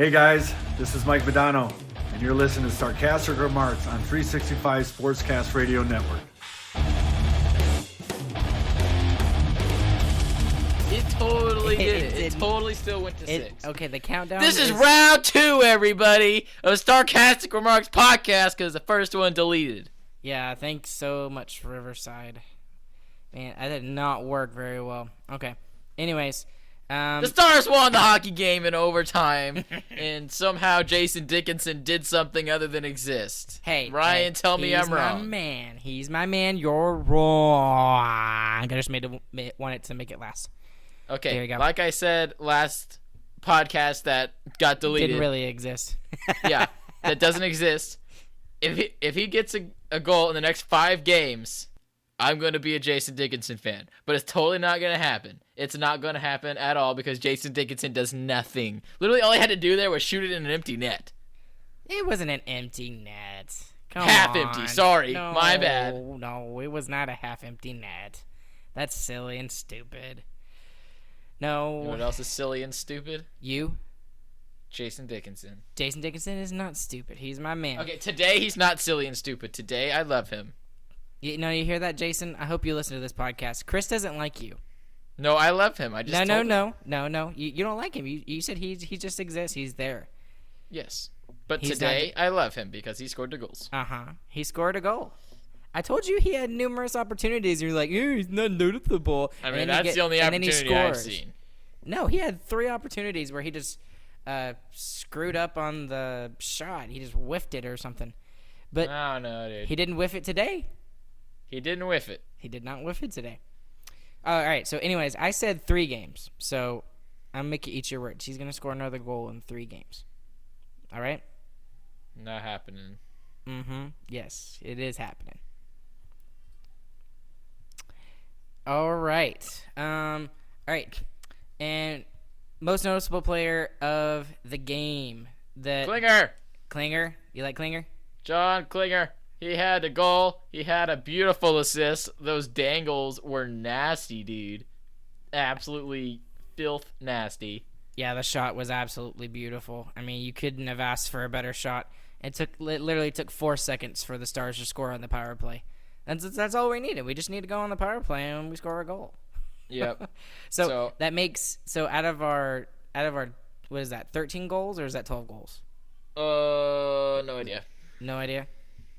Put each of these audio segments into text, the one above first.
Hey guys, this is Mike Badano, and you're listening to Sarcastic Remarks on 365 Sportscast Radio Network. It totally did it. It totally still went to 6. Okay, the countdown. This is round 2, everybody, of Sarcastic Remarks podcast because the first one deleted. Yeah, thanks so much, Riverside. Man, that did not work very well. Okay. Anyways, the Stars won the hockey game in overtime, and somehow Jason Dickinson did something other than exist. Hey, Ryan, tell me I'm wrong. He's my man. You're wrong. I just wanted to make it last. Okay, there you go. Like I said last podcast that got deleted. Didn't really exist. Yeah, that doesn't exist. If he gets a goal in the next 5 games, I'm going to be a Jason Dickinson fan. But it's totally not going to happen. It's not going to happen at all because Jason Dickinson does nothing. Literally, all he had to do there was shoot it in an empty net. It wasn't an empty net. Half empty. Sorry. No, my bad. No, it was not a half-empty net. That's silly and stupid. No. You know what else is silly and stupid? You? Jason Dickinson. Jason Dickinson is not stupid. He's my man. Okay, today he's not silly and stupid. Today I love him. You you hear that, Jason? I hope you listen to this podcast. Chris doesn't like you. No, I love him. I just No. You don't like him. You said he just exists. He's there. Yes. But today I love him because he scored the goals. He scored a goal. I told you he had numerous opportunities. And you're like, he's not noticeable. I mean, that's the only opportunity I've seen. No, he had 3 opportunities where he just screwed up on the shot. He just whiffed it or something. But oh, no, dude. He didn't whiff it today. He didn't whiff it. He did not whiff it today. All right, so anyways, I said 3 games. So I'm making eat your words. He's going to score another goal in 3 games. All right? Not happening. Yes, it is happening. All right. All right. And most noticeable player of the game. Klinger. You like Klinger? John Klinger. He had a goal. He had a beautiful assist. Those dangles were nasty, dude. Absolutely filth nasty. Yeah, the shot was absolutely beautiful. I mean, you couldn't have asked for a better shot. It literally took 4 seconds for the Stars to score on the power play. That's all we needed. We just need to go on the power play and we score a goal. Yep. so that makes out of our what is that? 13 goals or is that 12 goals? No idea. No idea.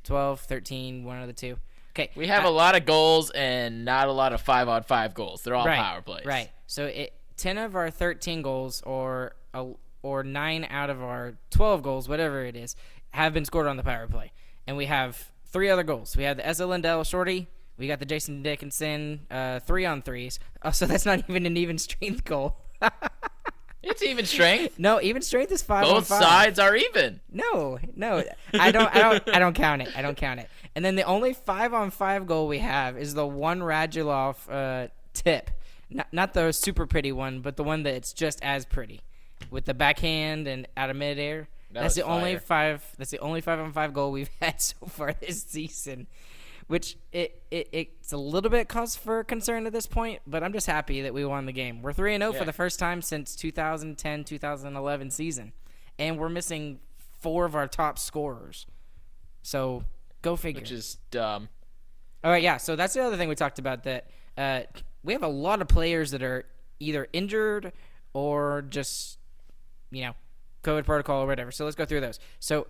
12, 13, one of the two. Okay. We have a lot of goals and not a lot of 5-on-5 goals. They're all power plays. Right. So 10 of our 13 goals or 9 out of our 12 goals, whatever it is, have been scored on the power play. And we have 3 other goals. We have the Esa Lindell shorty. We got the Jason Dickinson 3-on-3s. Oh, so that's not even an even strength goal. It's even strength. No, even strength is 5-on-5. Both sides are even. No. I don't count it. I don't count it. And then the only 5-on-5 goal we have is the one Radulov tip. Not the super pretty one, but the one that's just as pretty, with the backhand and out of midair. That's the only 5-on-5 goal we've had so far this season, which it's a little bit cause for concern at this point. But I'm just happy that we won the game. We're 3-0 for the first time since 2010-2011 season, and we're missing 4 of our top scorers. So go figure. Which is dumb. All right, yeah. So that's the other thing we talked about, that we have a lot of players that are either injured or just, COVID protocol or whatever. So let's go through those. So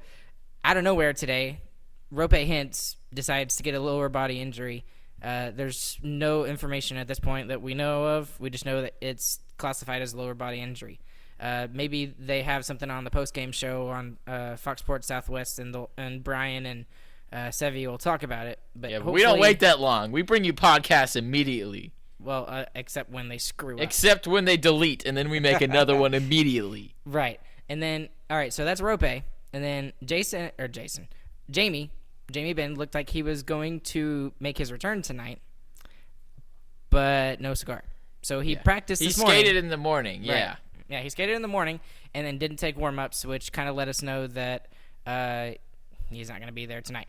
out of nowhere today, Rope Hintz decides to get a lower body injury. There's no information at this point that we know of. We just know that it's classified as a lower body injury. Maybe they have something on the post-game show on Fox Sports Southwest, and Brian and Sevi will talk about it. But we don't wait that long. We bring you podcasts immediately. Well, except when they screw up. Except when they delete, and then we make another one immediately. Right. And then, all right, so that's Rope. And then Jamie Benn looked like he was going to make his return tonight, but no cigar. So he practiced this morning. He skated in the morning, yeah. Right. Yeah, he skated in the morning and then didn't take warm-ups, which kind of let us know that he's not going to be there tonight.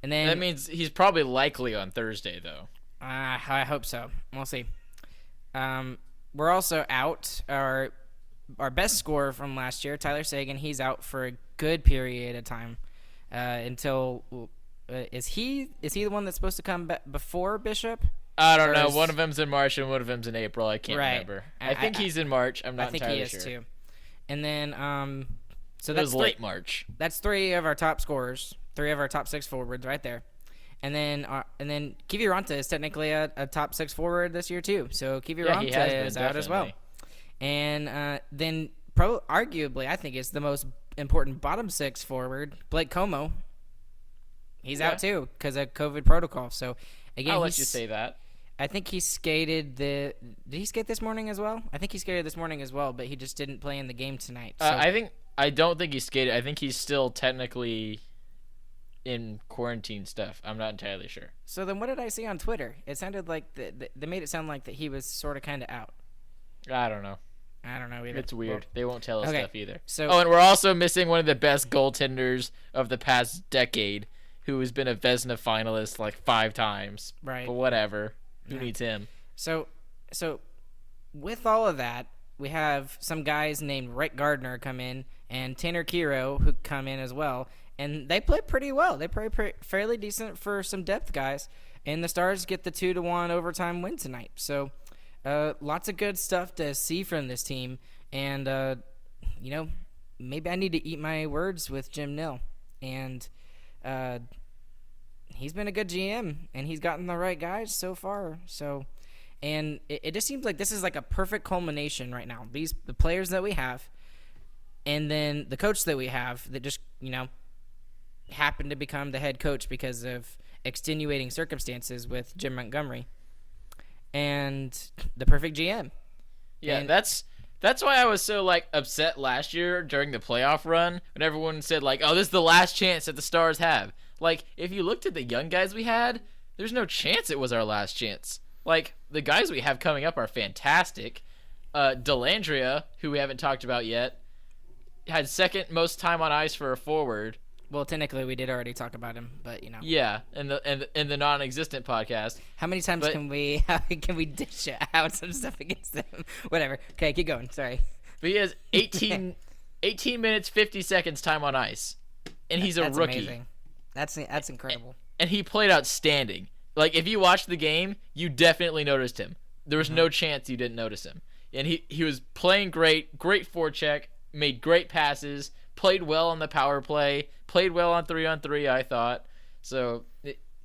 And then that means he's probably likely on Thursday, though. I hope so. We'll see. We're also out. Our our best scorer from last year, Tyler Seguin, he's out for a good period of time until is he the one that's supposed to come before Bishop? I don't know. One of them's in March and one of them's in April. I can't remember. I think he's in March. I'm not entirely sure. I think he is too. And then so it was late March. That's 3 of our top scorers, 3 of our top 6 forwards right there. And then Kiviranta is technically a top 6 forward this year too. So Kiviranta is out as well. And then arguably, I think it's the most important bottom 6 forward, Blake Como. He's out too because of COVID protocol. So again, I'll let you say that. I think he skated did he skate this morning as well? I think he skated this morning as well, but he just didn't play in the game tonight. So. I don't think he skated. I think he's still technically in quarantine stuff. I'm not entirely sure. So then what did I see on Twitter? It sounded like they made it sound like that he was sort of kind of out. I don't know either. It's weird. Well, they won't tell us stuff either. So, and we're also missing one of the best goaltenders of the past decade, who has been a Vezina finalist like 5 times. Right. But whatever. Who needs him? So with all of that, we have some guys named Rick Gardner come in and Tanner Kiro who come in as well, and they play pretty well. They play fairly decent for some depth guys, and the Stars get the 2-1 overtime win tonight. So lots of good stuff to see from this team, and maybe I need to eat my words with Jim Nill, and he's been a good GM, and he's gotten the right guys so far. So, and it just seems like this is like a perfect culmination right now. The players that we have, and then the coach that we have that just happened to become the head coach because of extenuating circumstances with Jim Montgomery, and the perfect GM. Yeah, and that's why I was so upset last year during the playoff run when everyone said "Oh, this is the last chance that the Stars have." If you looked at the young guys we had, there's no chance it was our last chance. The guys we have coming up are fantastic. Delandria, who we haven't talked about yet, had second most time on ice for a forward. Well, technically, we did already talk about him, but Yeah, in the non-existent podcast. How many times can we dish out some stuff against them? Whatever. Okay, keep going. Sorry. But he has 18 minutes 50 seconds time on ice, and he's a rookie. Amazing. That's incredible. And he played outstanding. If you watched the game, you definitely noticed him. There was no chance you didn't notice him. And he was playing great forecheck, made great passes, played well on the power play, played well on 3-on-3, I thought. So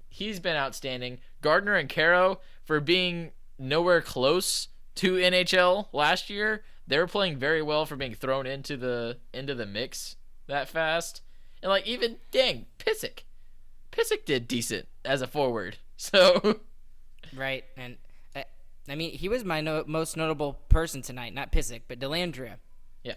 he's been outstanding. Gardner and Caro, for being nowhere close to NHL last year, they were playing very well for being thrown into the mix that fast. And even Pysyk did decent as a forward. So right, and he was my most notable person tonight, not Pysyk, but Delandria. Yeah,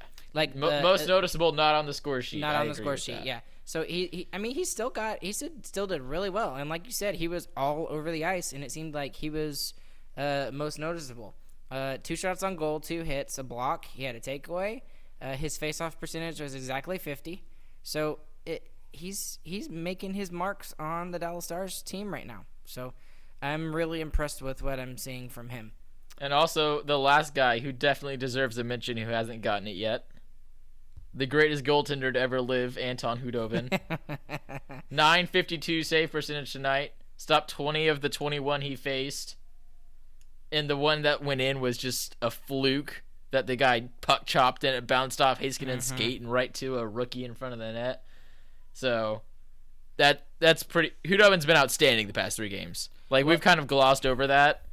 most noticeable, not on the score sheet. Not on the score sheet. Yeah. So he still did really well, and like you said, he was all over the ice, and it seemed like he was most noticeable. 2 shots on goal, 2 hits, a block. He had a takeaway. His face-off percentage was exactly 50. So he's making his marks on the Dallas Stars team right now. So I'm really impressed with what I'm seeing from him. And also the last guy who definitely deserves a mention who hasn't gotten it yet. The greatest goaltender to ever live, Anton Hudobin. .952 save percentage tonight. Stopped 20 of the 21 he faced. And the one that went in was just a fluke that the guy puck chopped and it bounced off Heiskanen's skate and right to a rookie in front of the net. So that's pretty. Hudobin's been outstanding the past 3 games. We've kind of glossed over that,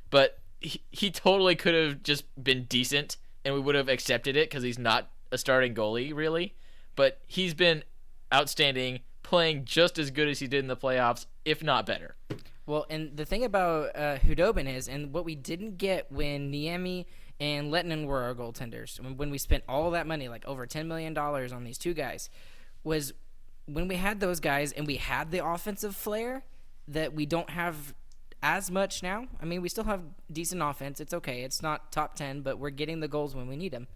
but he totally could have just been decent and we would have accepted it because he's not a starting goalie really. But he's been outstanding, playing just as good as he did in the playoffs, if not better. Well, and the thing about Hudobin is, and what we didn't get when Niemi and Lettinen were our goaltenders, when we spent all that money, over $10 million on these 2 guys, was when we had those guys and we had the offensive flair that we don't have as much now. I mean, we still have decent offense. It's okay. It's not top 10, but we're getting the goals when we need them.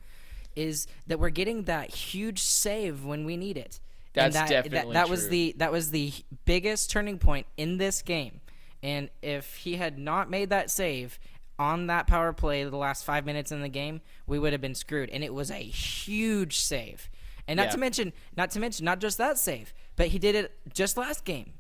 Is that we're getting that huge save when we need it. That's definitely true. That was the biggest turning point in this game. And if he had not made that save, on that power play the last 5 minutes in the game, we would have been screwed. And it was a huge save. And not to mention, not just that save, but he did it just last game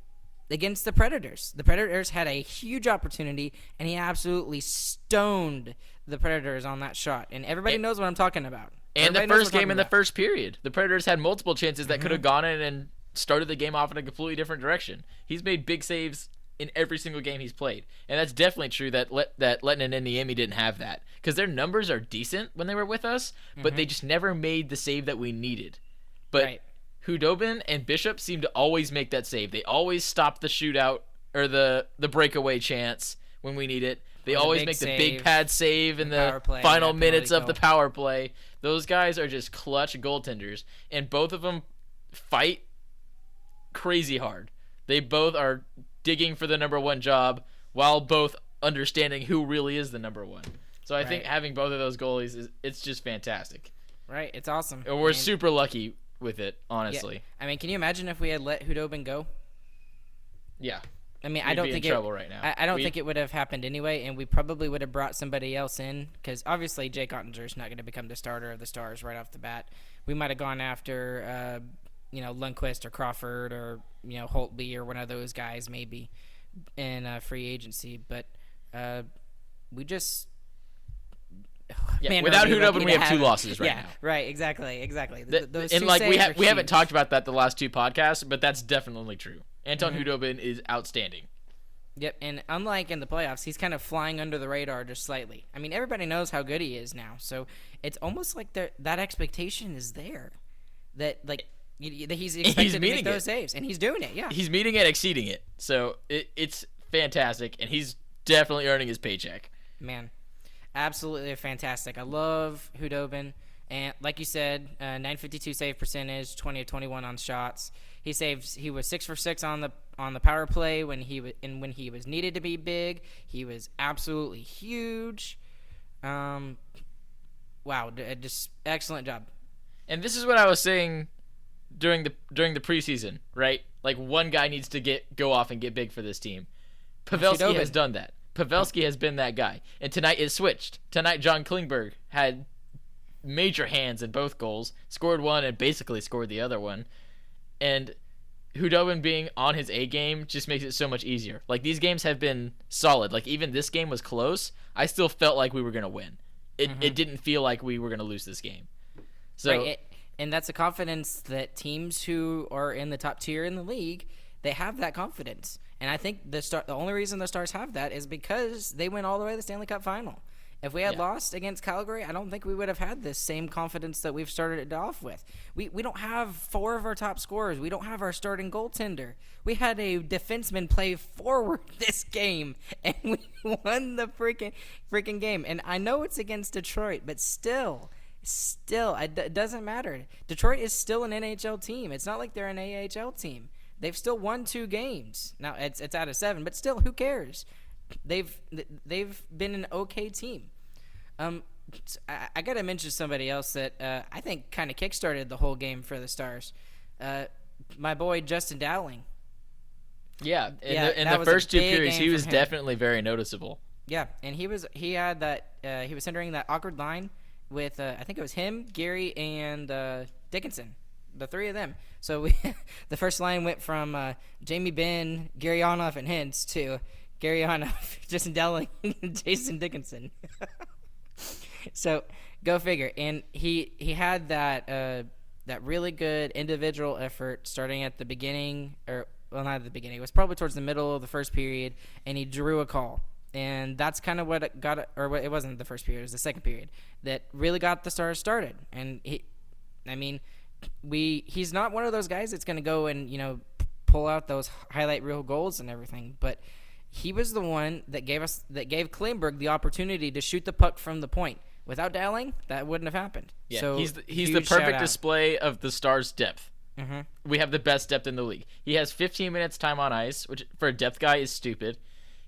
against the Predators. The Predators had a huge opportunity, and he absolutely stoned the Predators on that shot. And everybody knows what I'm talking about. And the first game in the first period, the Predators had multiple chances that could have gone in and started the game off in a completely different direction. He's made big saves in every single game he's played, and that's definitely true that Lettinen and Niemi didn't have that, because their numbers are decent when they were with us, but they just never made the save that we needed. But Hudobin and Bishop seem to always make that save. They always stop the shootout or the breakaway chance when we need it. They always make the big pad save in the final minutes of the power play. Those guys are just clutch goaltenders, and both of them fight crazy hard. They both are digging for the number one job while both understanding who really is the number one. So I think having both of those goalies it's just fantastic. Right, it's awesome. And we're super lucky with it, honestly. Yeah. I mean, can you imagine if we had let Hudobin go? Yeah. I mean, We'd I don't be think in trouble right now. I don't think it would have happened anyway, and we probably would have brought somebody else in, because obviously Jake Ottinger's not going to become the starter of the Stars right off the bat. We might have gone after Lundqvist or Crawford or Holtby or one of those guys maybe in free agency, but we just without Hudobin we have two losses right now. Right, exactly. Those and two like saves we haven't talked about that the last two podcasts, but that's definitely true. Anton Hudobin is outstanding. Yep, and unlike in the playoffs, he's kind of flying under the radar just slightly. I mean, everybody knows how good he is now, so it's almost like that expectation is there, that he's expected to make those saves, and he's doing it. Yeah, he's meeting it, exceeding it. So it's fantastic, and he's definitely earning his paycheck. Man, absolutely fantastic. I love Hudobin, and like you said, 952 save percentage, 20 of 21 on shots. He was 6 for 6 on the power play when he was needed to be big. He was absolutely huge. Wow, just excellent job. And this is what I was saying during the preseason, right? Like, one guy needs to go off and get big for this team. Pavelski has done that. Pavelski has been that guy. And tonight it switched. Tonight John Klingberg had major hands in both goals, scored one and basically scored the other one. And Hudobin being on his A game just makes it so much easier. Like, these games have been solid. Like, even this game was close. I still felt like we were going to win. It didn't feel like we were going to lose this game. So, and that's a confidence that teams who are in the top tier in the league, they have that confidence. And I think the only reason the Stars have that is because they went all the way to the Stanley Cup final. If we had lost against Calgary, I don't think we would have had this same confidence that we've started it off with. We don't have 4 of our top scorers. We don't have our starting goaltender. We had a defenseman play forward this game, and we won the freaking game. And I know it's against Detroit, but still, it doesn't matter. Detroit is still an NHL team. It's not like they're an AHL team. They've still won 2 games. Now, it's out of 7, but still, who cares? They've been an okay team. I gotta mention somebody else that I think kind of kickstarted the whole game for the Stars. My boy Justin Dowling. Yeah, in the first 2 periods, he was definitely very noticeable. Yeah, and he was centering that awkward line with I think it was him, Gary, and Dickinson, the 3 of them. So the first line went from Jamie Benn, Gary Onoff, and Hintz to Gary Onoff, Justin Dowling, and Jason Dickinson. So go figure. And he had that really good individual effort starting at the beginning, or well, not at the beginning. It was probably towards the middle of the first period, and he drew a call. And that's kind of what got it, or it wasn't the first period. It was the second period that really got the Stars started. And he's not one of those guys that's going to go and pull out those highlight reel goals and everything, but he was the one that gave Klingberg the opportunity to shoot the puck from the point. Without Dowling, that wouldn't have happened. Yeah, so he's the perfect display of the Stars' depth. Mm-hmm. We have the best depth in the league. He has 15 minutes time on ice, which for a depth guy is stupid.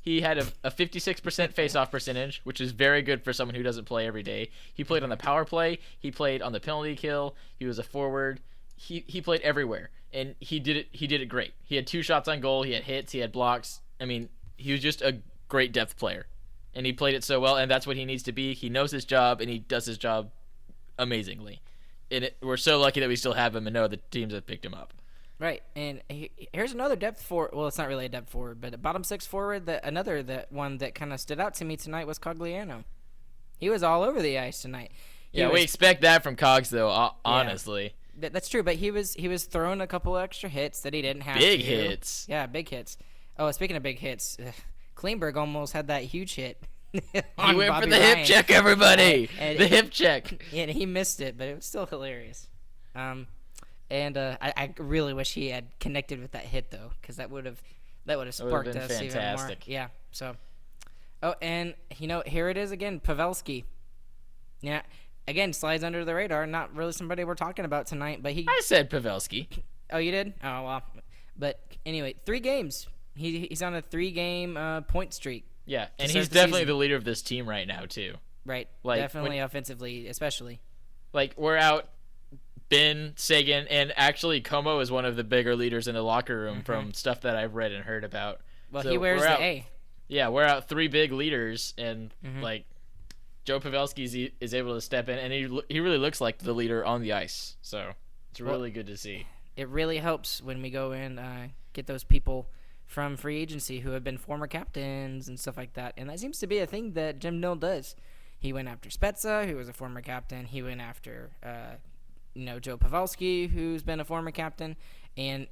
He had a 56% face-off percentage, which is very good for someone who doesn't play every day. He played on the power play. He played on the penalty kill. He was a forward. He played everywhere, and he did it great. He had 2 shots on goal. He had hits. He had blocks. I mean, he was just a great depth player. and he played it so well, and that's what he needs to be. He knows his job, and he does his job amazingly. And we're so lucky that we still have him and know the teams have picked him up. Right, and here's another depth forward. Well, it's not really a depth forward, but a bottom six forward. That one that kind of stood out to me tonight was Cogliano. He was all over the ice tonight. We expect that from Cogs, though. Honestly, that's true. But he was throwing a couple extra hits that he didn't have. Big hits. Yeah, big hits. Oh, speaking of big hits, Klingberg almost had that huge hit. He went Bobby for the Ryan. hip check, everybody. And the hip check. Yeah, he missed it, but it was still hilarious. I really wish he had connected with that hit though, because that would have sparked us fantastic. even more. Yeah. So, and here it is again, Pavelski. Yeah, again slides under the radar. Not really somebody we're talking about tonight, but I said Pavelski. Oh, you did? Oh well. But anyway, 3 games. He's on a 3-game point streak. Yeah, and he's definitely the leader of this team right now too. Right. Like, definitely offensively, especially. Like we're out. Ben, Sagan, and actually Como is one of the bigger leaders in the locker room from stuff that I've read and heard about. Well, so he wears the A. Yeah, we're out 3 big leaders, and like Joe Pavelski is able to step in, and he really looks like the leader on the ice. So it's really good to see. It really helps when we go in get those people from free agency who have been former captains and stuff like that, and that seems to be a thing that Jim Nill does. He went after Spezza, who was a former captain. He went after Joe Pavelski, who's been a former captain, and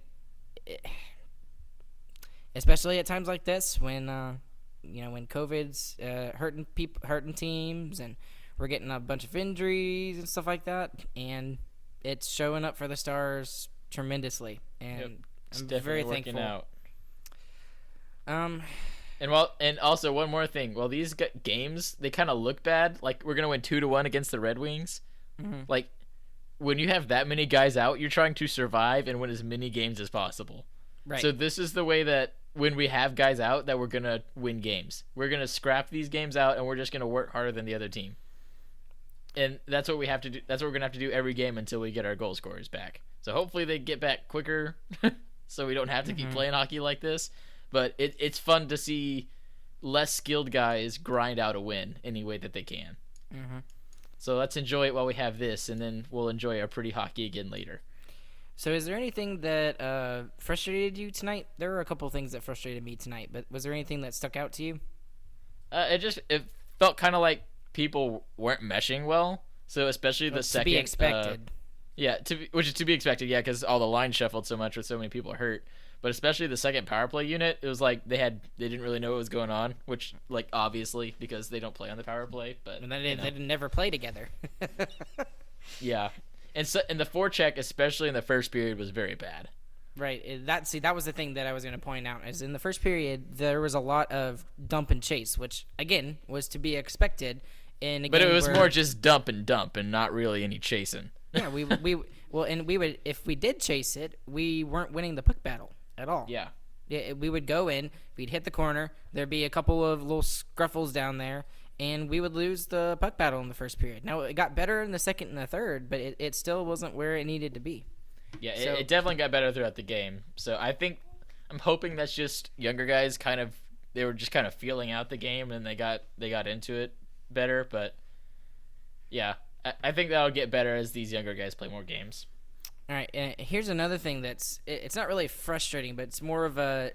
especially at times like this when when COVID's hurting teams, and we're getting a bunch of injuries and stuff like that, and it's showing up for the Stars tremendously, and I'm very thankful. Out. And also one more thing. Well, these games, they kind of look bad. Like we're gonna win 2-1 against the Red Wings. Like when you have that many guys out, you're trying to survive and win as many games as possible. Right. So this is the way that when we have guys out, that we're gonna win games. We're gonna scrap these games out, and we're just gonna work harder than the other team. And that's what we have to do. That's what we're gonna have to do every game until we get our goal scorers back. So hopefully they get back quicker, so we don't have to keep playing hockey like this. But it's fun to see less skilled guys grind out a win any way that they can. So let's enjoy it while we have this, and then we'll enjoy our pretty hockey again later. So is there anything that frustrated you tonight? There were a couple things that frustrated me tonight, but was there anything that stuck out to you? It felt kind of like people weren't meshing well. So especially the second. To be expected. Which is to be expected, yeah, because all the lines shuffled so much with so many people hurt. But especially the second power play unit, it was like they didn't really know what was going on, which like obviously because they don't play on the power play, but and they never play together. Yeah, and so the forecheck, especially in the first period, was very bad. Right. That was the thing that I was going to point out. Is in the first period there was a lot of dump and chase, which again was to be expected. But it was more just dump and not really any chasing. Yeah, we would if we did chase it, we weren't winning the puck battle at all. Yeah. Yeah, we would go in, we'd hit the corner, there'd be a couple of little scruffles down there, and we would lose the puck battle in the first period. Now, it got better in the second and the third, but it still wasn't where it needed to be. Yeah, it definitely got better throughout the game. So I'm hoping that's just younger guys they were just kind of feeling out the game, and they got into it better. But yeah, I think that'll get better as these younger guys play more games. All right, and here's another thing it's not really frustrating, but it's more of a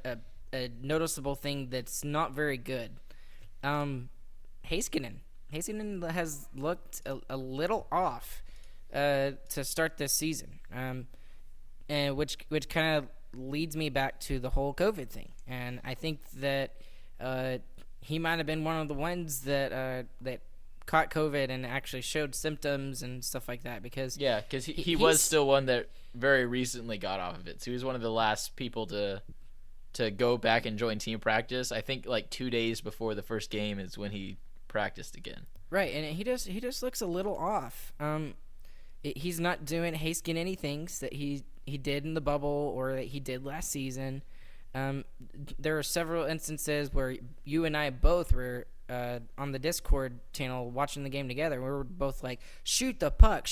noticeable thing that's not very good. Heiskanen has looked a little off to start this season, and which kind of leads me back to the whole COVID thing, and I think that he might have been one of the ones that caught COVID and actually showed symptoms and stuff like that because he was still one that very recently got off of it. So he was one of the last people to go back and join team practice. I think like 2 days before the first game is when he practiced again. Right, and he just looks a little off. He's not doing Heiskanen things that he did in the bubble or that he did last season. There are several instances where you and I both were on the Discord channel watching the game together. We were both like, shoot the puck,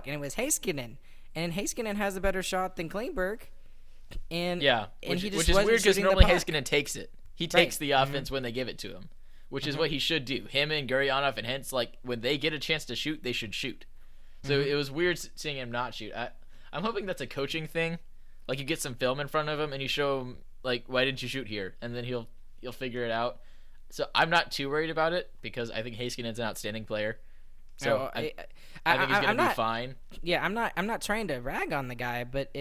and it was Heiskanen. And Heiskanen has a better shot than Klingberg. And yeah, and which he just is wasn't weird because shooting the normally puck. Heiskanen takes it. He takes the offense when they give it to him. which is what he should do. Him and Gurionov and Hintz, like, when they get a chance to shoot, they should shoot. So it was weird seeing him not shoot. I'm hoping that's a coaching thing. Like, you get some film in front of him and you show him, like, why didn't you shoot here? And then he'll figure it out. So I'm not too worried about it because I think Heiskanen's an outstanding player. So I think he's going to be fine. Yeah, I'm not trying to rag on the guy, but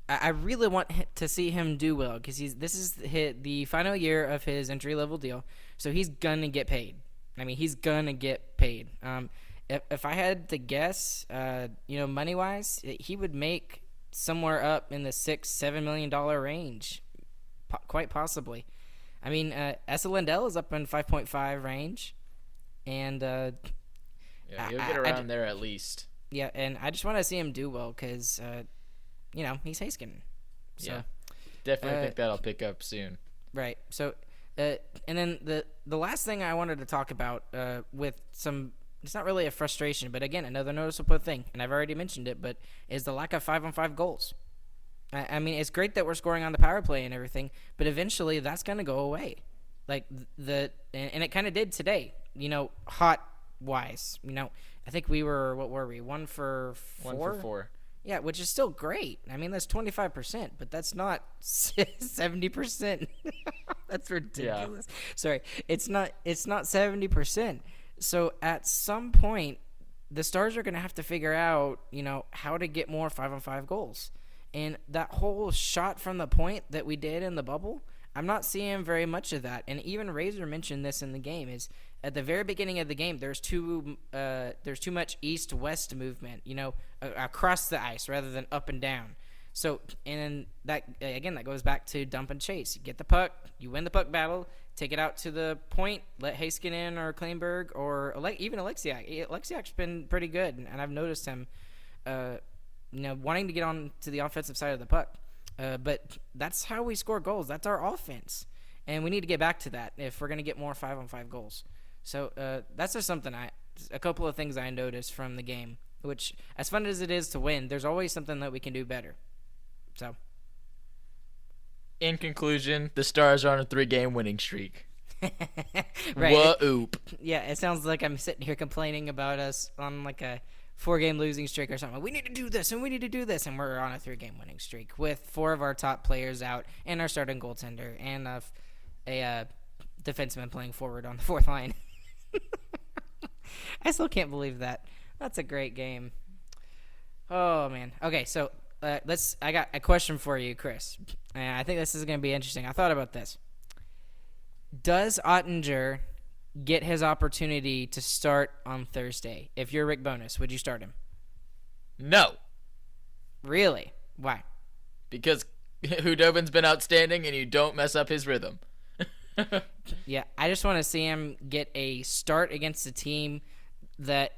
I really want to see him do well because this is the final year of his entry level deal, so he's gonna get paid. I mean, he's gonna get paid. If I had to guess, money wise, he would make somewhere up in the $6-7 million range, quite possibly. I mean, Esa Lindell is up in 5.5 range, and he'll get around there at least. Yeah, and I just want to see him do well because, he's Heiskanen. So, yeah, definitely think that'll pick up soon. Right. So, and then the last thing I wanted to talk about with some, it's not really a frustration, but again, another noticeable thing, and I've already mentioned it, but is the lack of 5-on-5 goals. I mean, it's great that we're scoring on the power play and everything, but eventually that's going to go away. Like and it kind of did today, hot wise. I think we were, what were we? 1 for 4? 1 for 4. Yeah, which is still great. I mean, that's 25%, but that's not 70%. That's ridiculous. Yeah. Sorry. It's not 70%. So at some point, the Stars are going to have to figure out, how to get more 5-on-5 goals. And that whole shot from the point that we did in the bubble, I'm not seeing very much of that. And even Razor mentioned this in the game, is at the very beginning of the game, there's too much east-west movement, across the ice rather than up and down. So, and that, again, that goes back to dump and chase. You get the puck, you win the puck battle, take it out to the point, let Heiskanen or Kleinberg or even Alexiak. Alexiak's been pretty good, and I've noticed him wanting to get on to the offensive side of the puck. But that's how we score goals. That's our offense. And we need to get back to that if we're going to get more 5-on-5 goals. So that's just something a couple of things I noticed from the game, which, as fun as it is to win, there's always something that we can do better. So, in conclusion, the Stars are on a 3-game winning streak. Right. Whoop. Yeah, it sounds like I'm sitting here complaining about us on like a 4-game losing streak or something. We need to do this and we need to do this, and we're on a 3-game winning streak with 4 of our top players out and our starting goaltender and a defenseman playing forward on the 4th line. I still can't believe that. That's a great game. Oh man. Okay, so I got a question for you, Chris. And I think this is going to be interesting. I thought about this. Does Ottinger get his opportunity to start on Thursday? If you're Rick Bowness, would you start him? No. Really? Why? Because Hudobin's been outstanding and you don't mess up his rhythm. Yeah, I just want to see him get a start against a team that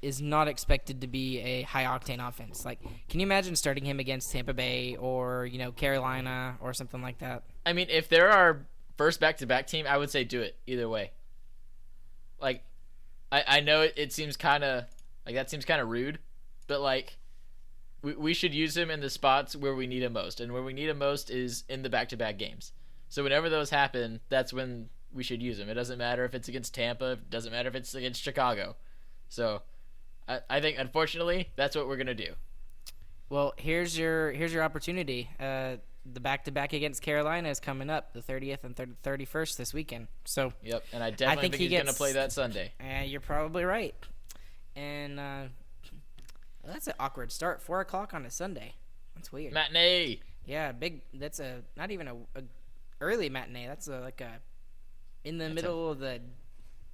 is not expected to be a high-octane offense. Like, can you imagine starting him against Tampa Bay or, Carolina or something like that? I mean, if there are first back-to-back team, I would say do it either way. Like, I know it seems kind of like that seems kind of rude, but like we should use him in the spots where we need him most, and where we need him most is in the back-to-back games. So whenever those happen, that's when we should use him. It doesn't matter if it's against Tampa. It doesn't matter if it's against Chicago. So I think, unfortunately, that's what we're gonna do. Well, here's your opportunity. The back-to-back against Carolina is coming up, the 30th and 31st this weekend. So yep, and I definitely think he's going to play that Sunday. You're probably right. And that's an awkward start. 4 o'clock on a Sunday. That's weird. Matinee. Yeah, big. That's not even a early matinee. That's in the middle of the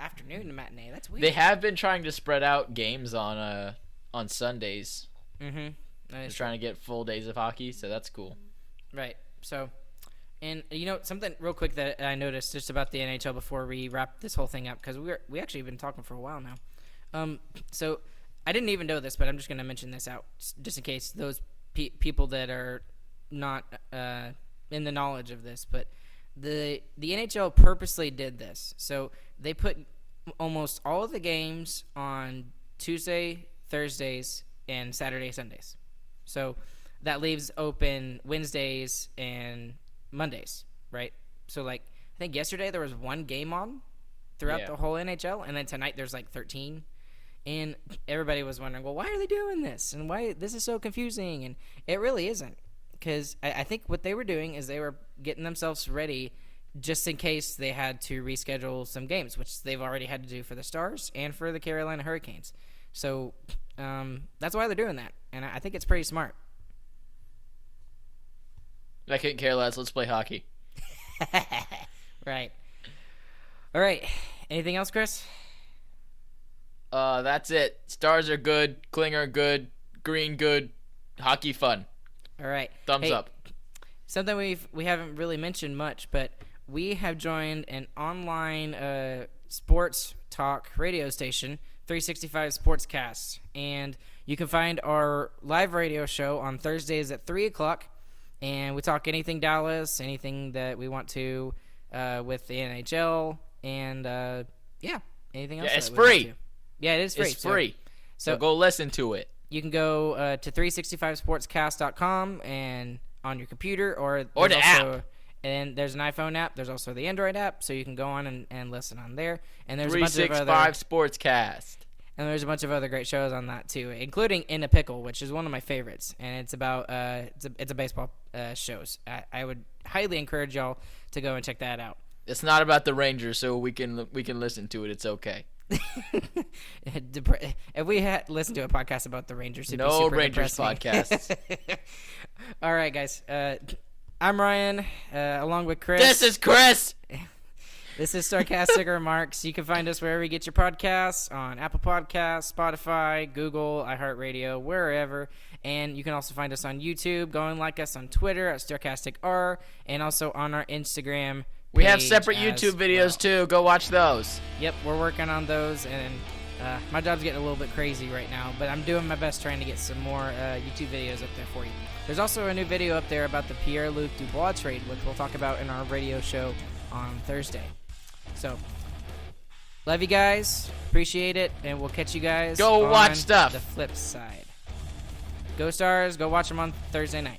afternoon matinee. That's weird. They have been trying to spread out games on Sundays. Mm-hmm. They're trying to get full days of hockey, so that's cool. Right. So, and something real quick that I noticed just about the NHL before we wrap this whole thing up, because we actually been talking for a while now. So I didn't even know this, but I'm just going to mention this out just in case those people that are not in the knowledge of this. But the NHL purposely did this. So they put almost all of the games on Tuesday, Thursdays, and Saturday, Sundays. So that leaves open Wednesdays and Mondays, right? So, like, I think yesterday there was 1 game on throughout Yeah. the whole NHL, and then tonight there's like 13. And everybody was wondering, well, why are they doing this? And why this is so confusing? And it really isn't, because I think what they were doing is they were getting themselves ready just in case they had to reschedule some games, which they've already had to do for the Stars and for the Carolina Hurricanes. So that's why they're doing that, and I think it's pretty smart. I couldn't care less. Let's play hockey. Right. All right. Anything else, Chris? That's it. Stars are good. Klinger good. Green good. Hockey fun. All right. Thumbs up. Something we haven't really mentioned much, but we have joined an online sports talk radio station, 365 Sportscast, and you can find our live radio show on Thursdays at 3 o'clock, and we talk anything Dallas, anything that we want to with the NHL, and anything else. Yeah, it's that we want free. to. Yeah, it is free. It's free. So So go listen to it. you can go to 365sportscast.com and on your computer, or Or there's the also, and there's an iPhone app. There's also the Android app, so you can go on and listen on there. And there's a bunch of 365 Sportscast. and there's a bunch of other great shows on that too, including In a Pickle, which is one of my favorites, and it's about it's a baseball shows. I would highly encourage y'all to go and check that out. It's not about the Rangers, so we can listen to it. It's okay. If we had listened to a podcast about the Rangers, it'd be No super Rangers depressing. podcasts. All right, guys. I'm Ryan, along with Chris. This is Chris. This is Sarcastic Remarks. You can find us wherever you get your podcasts, on Apple Podcasts, Spotify, Google, iHeartRadio, wherever. And you can also find us on YouTube. Go and like us on Twitter at SarcasticR, and also on our Instagram. We have page separate as YouTube videos well. too. Go watch those. Yep, we're working on those, and my job's getting a little bit crazy right now, but I'm doing my best trying to get some more YouTube videos up there for you. There's also a new video up there about the Pierre-Luc Dubois trade, which we'll talk about in our radio show on Thursday. So, love you guys, appreciate it, and we'll catch you guys Go on watch stuff. the flip side. Go Stars, go watch them on Thursday night.